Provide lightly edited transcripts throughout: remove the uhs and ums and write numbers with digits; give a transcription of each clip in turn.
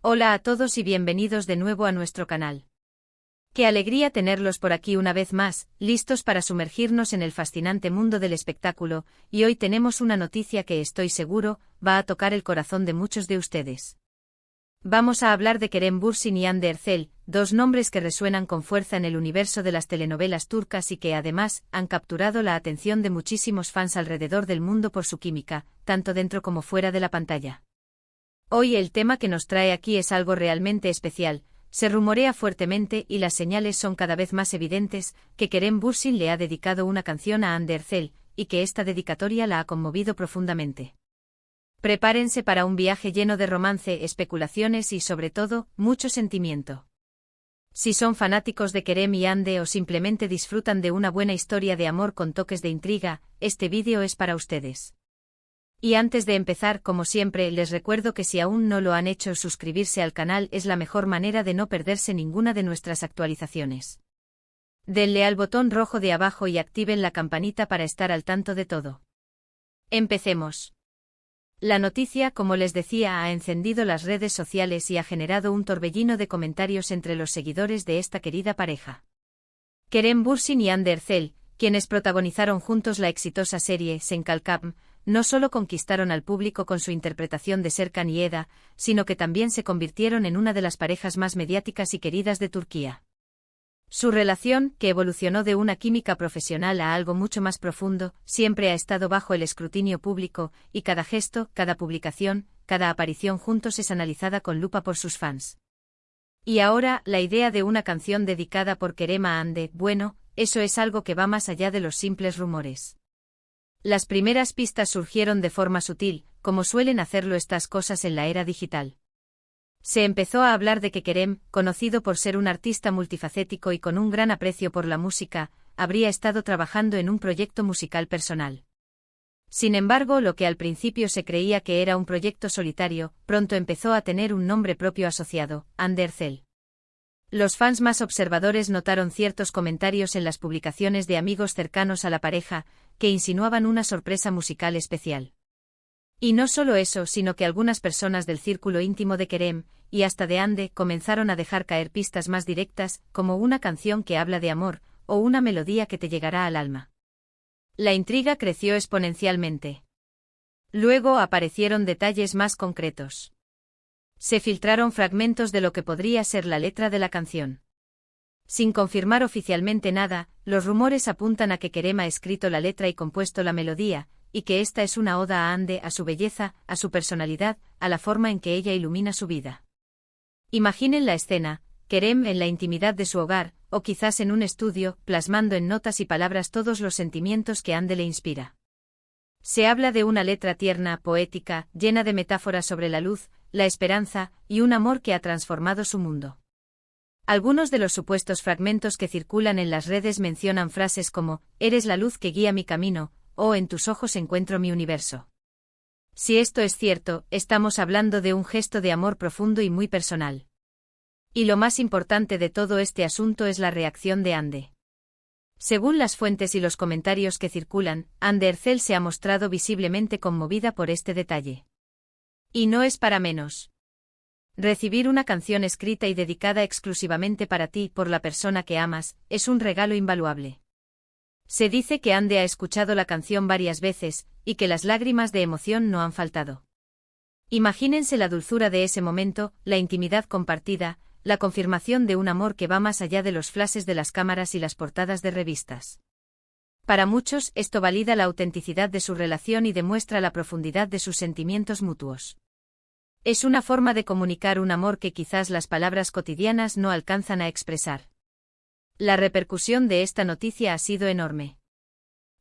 Hola a todos y bienvenidos de nuevo a nuestro canal. Qué alegría tenerlos por aquí una vez más, listos para sumergirnos en el fascinante mundo del espectáculo, y hoy tenemos una noticia que estoy seguro va a tocar el corazón de muchos de ustedes. Vamos a hablar de Kerem Bürsin y Hande Erçel, dos nombres que resuenan con fuerza en el universo de las telenovelas turcas y que además han capturado la atención de muchísimos fans alrededor del mundo por su química, tanto dentro como fuera de la pantalla. Hoy el tema que nos trae aquí es algo realmente especial. Se rumorea fuertemente y las señales son cada vez más evidentes que Kerem Bürsin le ha dedicado una canción a Hande Erçel y que esta dedicatoria la ha conmovido profundamente. Prepárense para un viaje lleno de romance, especulaciones y sobre todo, mucho sentimiento. Si son fanáticos de Kerem y Hande o simplemente disfrutan de una buena historia de amor con toques de intriga, este vídeo es para ustedes. Y antes de empezar, como siempre, les recuerdo que si aún no lo han hecho, suscribirse al canal es la mejor manera de no perderse ninguna de nuestras actualizaciones. Denle al botón rojo de abajo y activen la campanita para estar al tanto de todo. Empecemos. La noticia, como les decía, ha encendido las redes sociales y ha generado un torbellino de comentarios entre los seguidores de esta querida pareja. Kerem Bürsin y Hande Erçel, quienes protagonizaron juntos la exitosa serie Sen Kalkam, no solo conquistaron al público con su interpretación de Serkan y Eda, sino que también se convirtieron en una de las parejas más mediáticas y queridas de Turquía. Su relación, que evolucionó de una química profesional a algo mucho más profundo, siempre ha estado bajo el escrutinio público, y cada gesto, cada publicación, cada aparición juntos es analizada con lupa por sus fans. Y ahora, la idea de una canción dedicada por Kerem a Hande, bueno, eso es algo que va más allá de los simples rumores. Las primeras pistas surgieron de forma sutil, como suelen hacerlo estas cosas en la era digital. Se empezó a hablar de que Kerem, conocido por ser un artista multifacético y con un gran aprecio por la música, habría estado trabajando en un proyecto musical personal. Sin embargo, lo que al principio se creía que era un proyecto solitario, pronto empezó a tener un nombre propio asociado, Hande Erçel. Los fans más observadores notaron ciertos comentarios en las publicaciones de amigos cercanos a la pareja, que insinuaban una sorpresa musical especial. Y no solo eso, sino que algunas personas del círculo íntimo de Kerem, y hasta de Hande, comenzaron a dejar caer pistas más directas, como una canción que habla de amor, o una melodía que te llegará al alma. La intriga creció exponencialmente. Luego aparecieron detalles más concretos. Se filtraron fragmentos de lo que podría ser la letra de la canción. Sin confirmar oficialmente nada, los rumores apuntan a que Kerem ha escrito la letra y compuesto la melodía, y que esta es una oda a Hande, a su belleza, a su personalidad, a la forma en que ella ilumina su vida. Imaginen la escena, Kerem en la intimidad de su hogar, o quizás en un estudio, plasmando en notas y palabras todos los sentimientos que Hande le inspira. Se habla de una letra tierna, poética, llena de metáforas sobre la luz, la esperanza, y un amor que ha transformado su mundo. Algunos de los supuestos fragmentos que circulan en las redes mencionan frases como, «Eres la luz que guía mi camino», o «En tus ojos encuentro mi universo». Si esto es cierto, estamos hablando de un gesto de amor profundo y muy personal. Y lo más importante de todo este asunto es la reacción de Hande. Según las fuentes y los comentarios que circulan, Hande Erçel se ha mostrado visiblemente conmovida por este detalle. Y no es para menos. Recibir una canción escrita y dedicada exclusivamente para ti por la persona que amas, es un regalo invaluable. Se dice que Hande ha escuchado la canción varias veces, y que las lágrimas de emoción no han faltado. Imagínense la dulzura de ese momento, la intimidad compartida, la confirmación de un amor que va más allá de los flashes de las cámaras y las portadas de revistas. Para muchos, esto valida la autenticidad de su relación y demuestra la profundidad de sus sentimientos mutuos. Es una forma de comunicar un amor que quizás las palabras cotidianas no alcanzan a expresar. La repercusión de esta noticia ha sido enorme.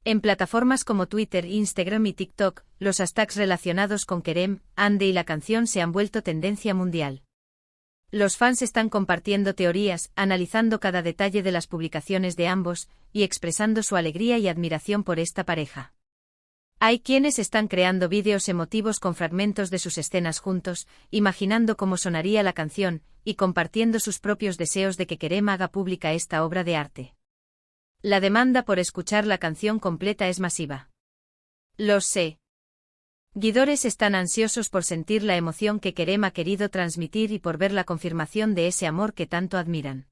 En plataformas como Twitter, Instagram y TikTok, los hashtags relacionados con Kerem, Hande y la canción se han vuelto tendencia mundial. Los fans están compartiendo teorías, analizando cada detalle de las publicaciones de ambos, y expresando su alegría y admiración por esta pareja. Hay quienes están creando vídeos emotivos con fragmentos de sus escenas juntos, imaginando cómo sonaría la canción, y compartiendo sus propios deseos de que Kerem haga pública esta obra de arte. La demanda por escuchar la canción completa es masiva. Lo sé. Seguidores están ansiosos por sentir la emoción que Kerem ha querido transmitir y por ver la confirmación de ese amor que tanto admiran.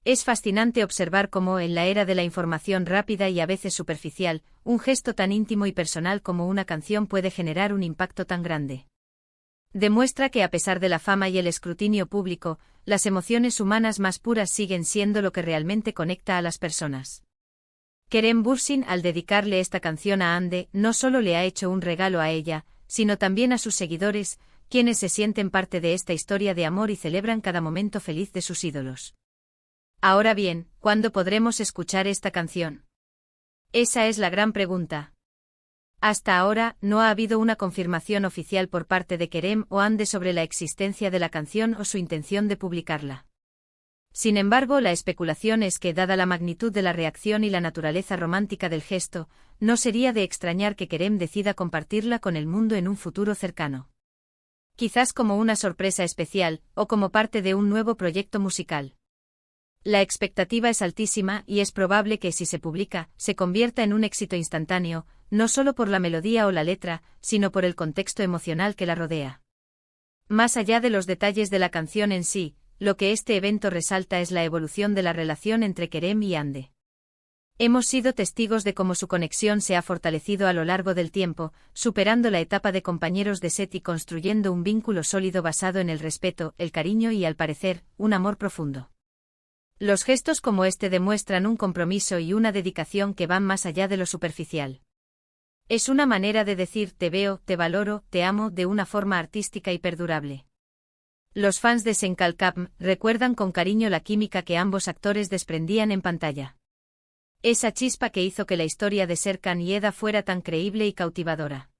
Es fascinante observar cómo, en la era de la información rápida y a veces superficial, un gesto tan íntimo y personal como una canción puede generar un impacto tan grande. Demuestra que a pesar de la fama y el escrutinio público, las emociones humanas más puras siguen siendo lo que realmente conecta a las personas. Kerem Bürsin, al dedicarle esta canción a Hande, no solo le ha hecho un regalo a ella, sino también a sus seguidores, quienes se sienten parte de esta historia de amor y celebran cada momento feliz de sus ídolos. Ahora bien, ¿cuándo podremos escuchar esta canción? Esa es la gran pregunta. Hasta ahora, no ha habido una confirmación oficial por parte de Kerem o Hande sobre la existencia de la canción o su intención de publicarla. Sin embargo, la especulación es que, dada la magnitud de la reacción y la naturaleza romántica del gesto, no sería de extrañar que Kerem decida compartirla con el mundo en un futuro cercano. Quizás como una sorpresa especial, o como parte de un nuevo proyecto musical. La expectativa es altísima y es probable que si se publica, se convierta en un éxito instantáneo, no solo por la melodía o la letra, sino por el contexto emocional que la rodea. Más allá de los detalles de la canción en sí, lo que este evento resalta es la evolución de la relación entre Kerem y Hande. Hemos sido testigos de cómo su conexión se ha fortalecido a lo largo del tiempo, superando la etapa de compañeros de set y construyendo un vínculo sólido basado en el respeto, el cariño y, al parecer, un amor profundo. Los gestos como este demuestran un compromiso y una dedicación que van más allá de lo superficial. Es una manera de decir te veo, te valoro, te amo de una forma artística y perdurable. Los fans de Senkalkam recuerdan con cariño la química que ambos actores desprendían en pantalla. Esa chispa que hizo que la historia de Serkan y Eda fuera tan creíble y cautivadora.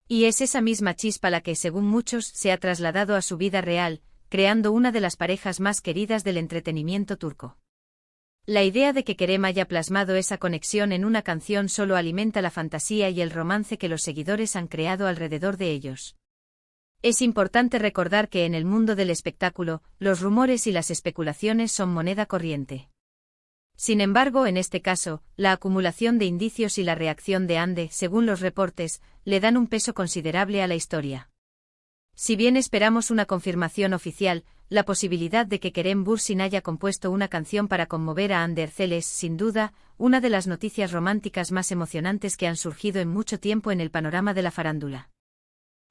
Y es esa misma chispa la que, según muchos, se ha trasladado a su vida real, creando una de las parejas más queridas del entretenimiento turco. La idea de que Kerem haya plasmado esa conexión en una canción solo alimenta la fantasía y el romance que los seguidores han creado alrededor de ellos. Es importante recordar que en el mundo del espectáculo, los rumores y las especulaciones son moneda corriente. Sin embargo, en este caso, la acumulación de indicios y la reacción de Hande, según los reportes, le dan un peso considerable a la historia. Si bien esperamos una confirmación oficial, la posibilidad de que Kerem Bürsin haya compuesto una canción para conmover a Hande Erçel es, sin duda, una de las noticias románticas más emocionantes que han surgido en mucho tiempo en el panorama de la farándula.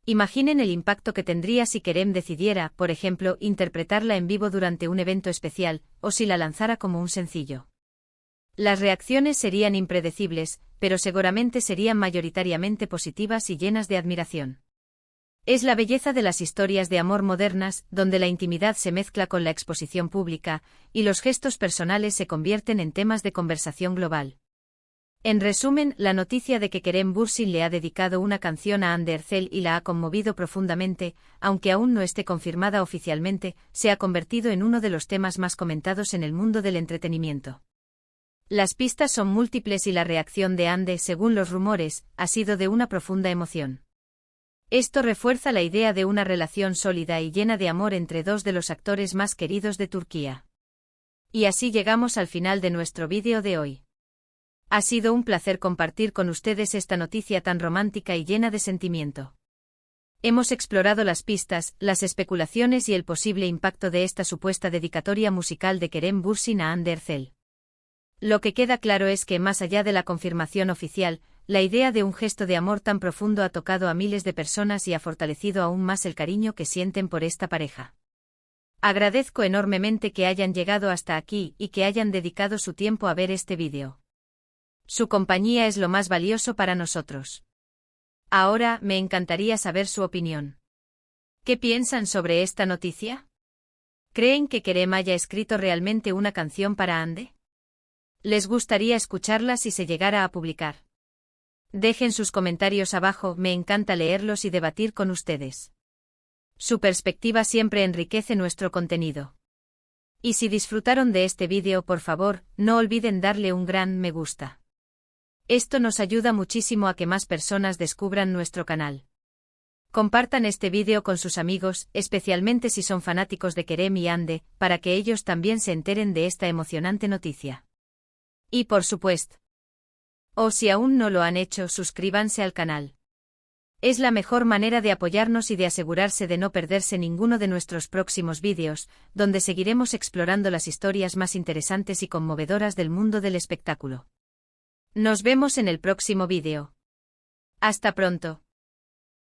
Imaginen el impacto que tendría si Kerem decidiera, por ejemplo, interpretarla en vivo durante un evento especial, o si la lanzara como un sencillo. Las reacciones serían impredecibles, pero seguramente serían mayoritariamente positivas y llenas de admiración. Es la belleza de las historias de amor modernas, donde la intimidad se mezcla con la exposición pública, y los gestos personales se convierten en temas de conversación global. En resumen, la noticia de que Kerem Bürsin le ha dedicado una canción a Hande Erçel y la ha conmovido profundamente, aunque aún no esté confirmada oficialmente, se ha convertido en uno de los temas más comentados en el mundo del entretenimiento. Las pistas son múltiples y la reacción de Hande, según los rumores, ha sido de una profunda emoción. Esto refuerza la idea de una relación sólida y llena de amor entre dos de los actores más queridos de Turquía. Y así llegamos al final de nuestro vídeo de hoy. Ha sido un placer compartir con ustedes esta noticia tan romántica y llena de sentimiento. Hemos explorado las pistas, las especulaciones y el posible impacto de esta supuesta dedicatoria musical de Kerem Bürsin a Hande Erçel. Lo que queda claro es que, más allá de la confirmación oficial, la idea de un gesto de amor tan profundo ha tocado a miles de personas y ha fortalecido aún más el cariño que sienten por esta pareja. Agradezco enormemente que hayan llegado hasta aquí y que hayan dedicado su tiempo a ver este vídeo. Su compañía es lo más valioso para nosotros. Ahora, me encantaría saber su opinión. ¿Qué piensan sobre esta noticia? ¿Creen que Kerem haya escrito realmente una canción para Hande? ¿Les gustaría escucharla si se llegara a publicar? Dejen sus comentarios abajo, me encanta leerlos y debatir con ustedes. Su perspectiva siempre enriquece nuestro contenido. Y si disfrutaron de este vídeo, por favor, no olviden darle un gran me gusta. Esto nos ayuda muchísimo a que más personas descubran nuestro canal. Compartan este vídeo con sus amigos, especialmente si son fanáticos de Kerem y Hande, para que ellos también se enteren de esta emocionante noticia. Y por supuesto, o si aún no lo han hecho, suscríbanse al canal. Es la mejor manera de apoyarnos y de asegurarse de no perderse ninguno de nuestros próximos vídeos, donde seguiremos explorando las historias más interesantes y conmovedoras del mundo del espectáculo. Nos vemos en el próximo vídeo. Hasta pronto.